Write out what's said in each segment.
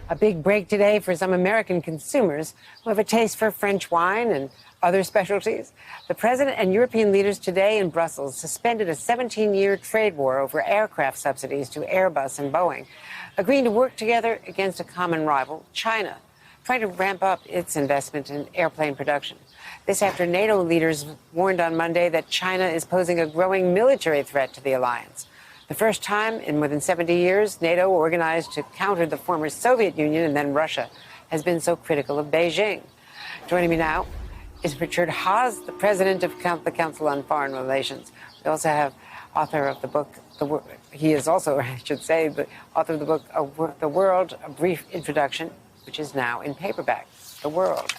A big break today for some American consumers who have a taste for French wine and other specialties. The president and European leaders today in Brussels suspended a 17-year trade war over aircraft subsidies to Airbus and Boeing, agreeing to work together against a common rival, China, trying to ramp up its investment in airplane production. This after NATO leaders warned on Monday that China is posing a growing military threat to the alliance. The first time in more than 70 years, NATO, organized to counter the former Soviet Union and then Russia, has been so critical of Beijing. Joining me now is Richard Haass, the president of the Council on Foreign Relations. We also have author of the book, he is also, I should say, the author of the book, The World, A Brief Introduction, which is now in paperback, The World.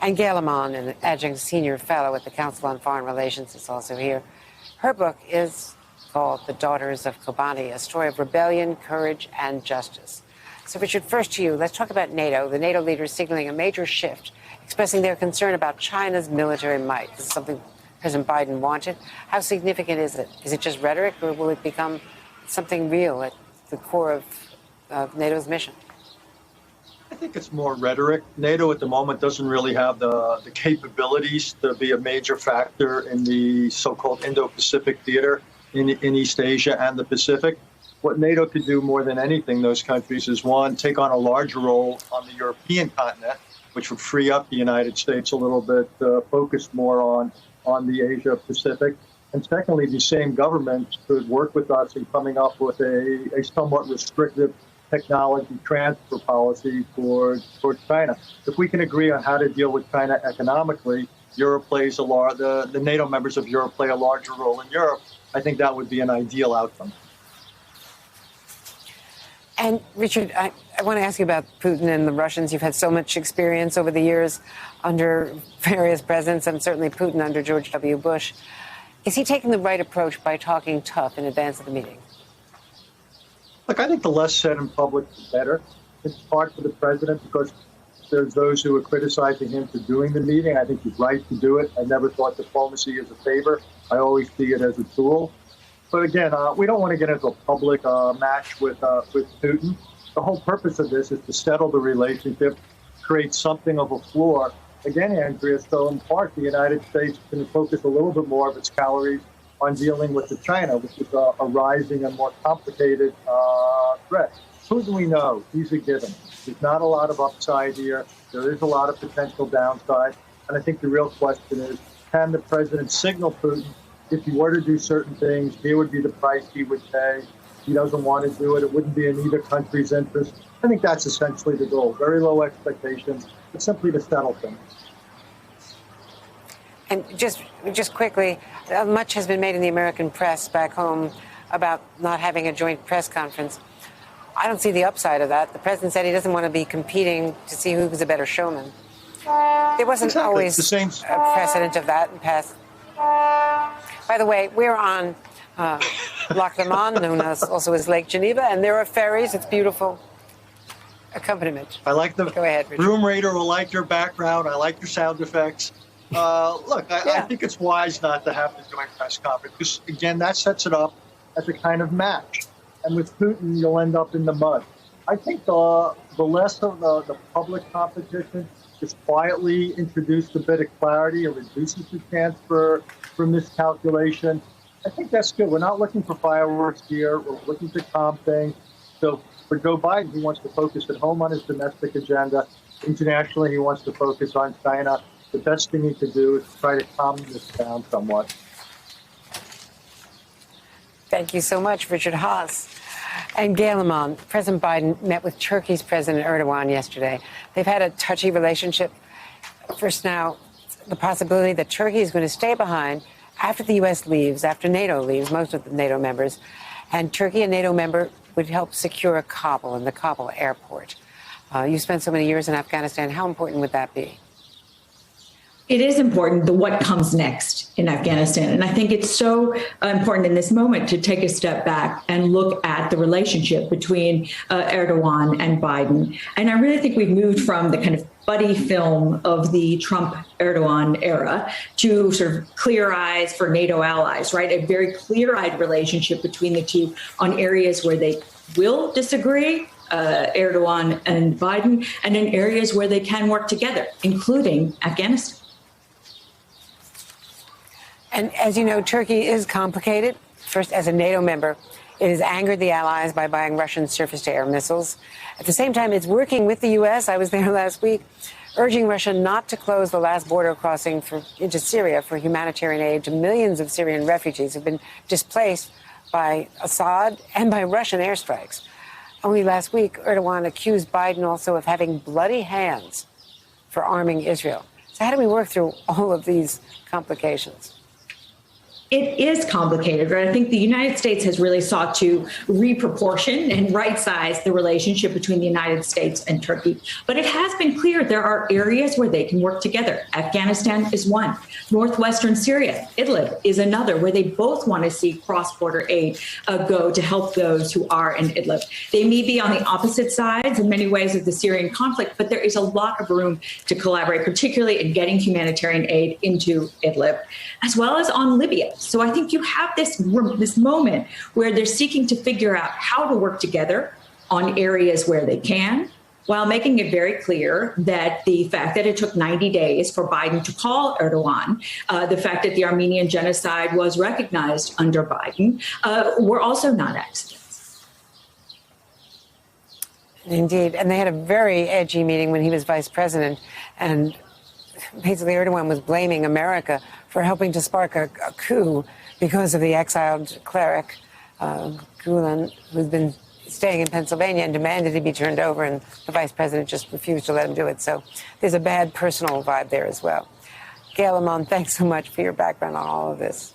And Gail Amon, an adjunct senior fellow at the Council on Foreign Relations, is also here. Her book is called The Daughters of Kobani, a story of rebellion, courage, and justice. So, Richard, first to you. Let's talk about NATO. The NATO leaders signaling a major shift, expressing their concern about China's military might. This is something President Biden wanted. How significant is it? Is it just rhetoric, or will it become something real at the core of NATO's mission? I think it's more rhetoric. NATO at the moment doesn't really have the capabilities to be a major factor in the so-called Indo-Pacific theater in East Asia and the Pacific. What NATO could do more than anything, those countries, is one, take on a larger role on the European continent, which would free up the United States a little bit, focus more on the Asia Pacific. And secondly, the same governments could work with us in coming up with a somewhat restrictive technology transfer policy towards China. If we can agree on how to deal with China economically, Europe plays the NATO members of Europe play a larger role in Europe. I think that would be an ideal outcome. And Richard, I want to ask you about Putin and the Russians. You've had so much experience over the years under various presidents, and certainly Putin under George W. Bush. Is he taking the right approach by talking tough in advance of the meeting? Look, I think the less said in public, the better. It's hard for the president because there's those who are criticizing him for doing the meeting. I think he's right to do it. I never thought diplomacy is a favor. I always see it as a tool. But again, we don't want to get into a public match with Putin. The whole purpose of this is to settle the relationship, create something of a floor. Again, Andrea, so in part, the United States can focus a little bit more of its calories on dealing with the China, which is a rising and more complicated threat. Putin, we know, he's a given. There's not a lot of upside here. There is a lot of potential downside. And I think the real question is, can the president signal Putin, if he were to do certain things, here would be the price he would pay. He doesn't want to do it. It wouldn't be in either country's interest. I think that's essentially the goal. Very low expectations, but simply to settle things. And just quickly, much has been made in the American press back home about not having a joint press conference. I don't see the upside of that. The president said he doesn't want to be competing to see who's a better showman. There wasn't always a precedent of that in past. By the way, we're on Lac Léman, known also as Lake Geneva, and there are ferries. It's beautiful. Accompaniment. I like the Go ahead, Richard. Room Raider will like your background. I like your sound effects. Look, I think it's wise not to have the joint press conference because, again, that sets it up as a kind of match. And with Putin, you'll end up in the mud. I think the less of the public competition is quietly introduced a bit of clarity and reduces the chance for miscalculation. I think that's good. We're not looking for fireworks here. We're looking to calm things. So for Joe Biden, he wants to focus at home on his domestic agenda. Internationally, he wants to focus on China. The best thing he could do is try to calm this down somewhat. Thank you so much, Richard Haass. And Gail Amon, President Biden met with Turkey's President Erdogan yesterday. They've had a touchy relationship. First now, the possibility that Turkey is going to stay behind after the U.S. leaves, after NATO leaves, most of the NATO members, and Turkey, a NATO member, would help secure Kabul and the Kabul airport. You spent so many years in Afghanistan. How important would that be? It is important, what comes next in Afghanistan. And I think it's so important in this moment to take a step back and look at the relationship between Erdogan and Biden. And I really think we've moved from the kind of buddy film of the Trump-Erdogan era to sort of clear eyes for NATO allies, right? A very clear-eyed relationship between the two on areas where they will disagree, Erdogan and Biden, and in areas where they can work together, including Afghanistan. And as you know, Turkey is complicated. First, as a NATO member, it has angered the allies by buying Russian surface-to-air missiles. At the same time, it's working with the U.S., I was there last week, urging Russia not to close the last border crossing into Syria for humanitarian aid to millions of Syrian refugees who've been displaced by Assad and by Russian airstrikes. Only last week, Erdogan accused Biden also of having bloody hands for arming Israel. So how do we work through all of these complications? It is complicated, right? I think the United States has really sought to reproportion and right-size the relationship between the United States and Turkey. But it has been clear there are areas where they can work together. Afghanistan is one. Northwestern Syria, Idlib, is another, where they both want to see cross-border aid go to help those who are in Idlib. They may be on the opposite sides in many ways of the Syrian conflict, but there is a lot of room to collaborate, particularly in getting humanitarian aid into Idlib, as well as on Libya. So I think you have this moment where they're seeking to figure out how to work together on areas where they can, while making it very clear that the fact that it took 90 days for Biden to call Erdogan, the fact that the Armenian genocide was recognized under Biden, were also not accidents. Indeed. And they had a very edgy meeting when he was vice president. And basically, Erdogan was blaming America for helping to spark a coup because of the exiled cleric, Gulen, who's been staying in Pennsylvania and demanded he be turned over, and the vice president just refused to let him do it. So there's a bad personal vibe there as well. Gail Limon, thanks so much for your background on all of this.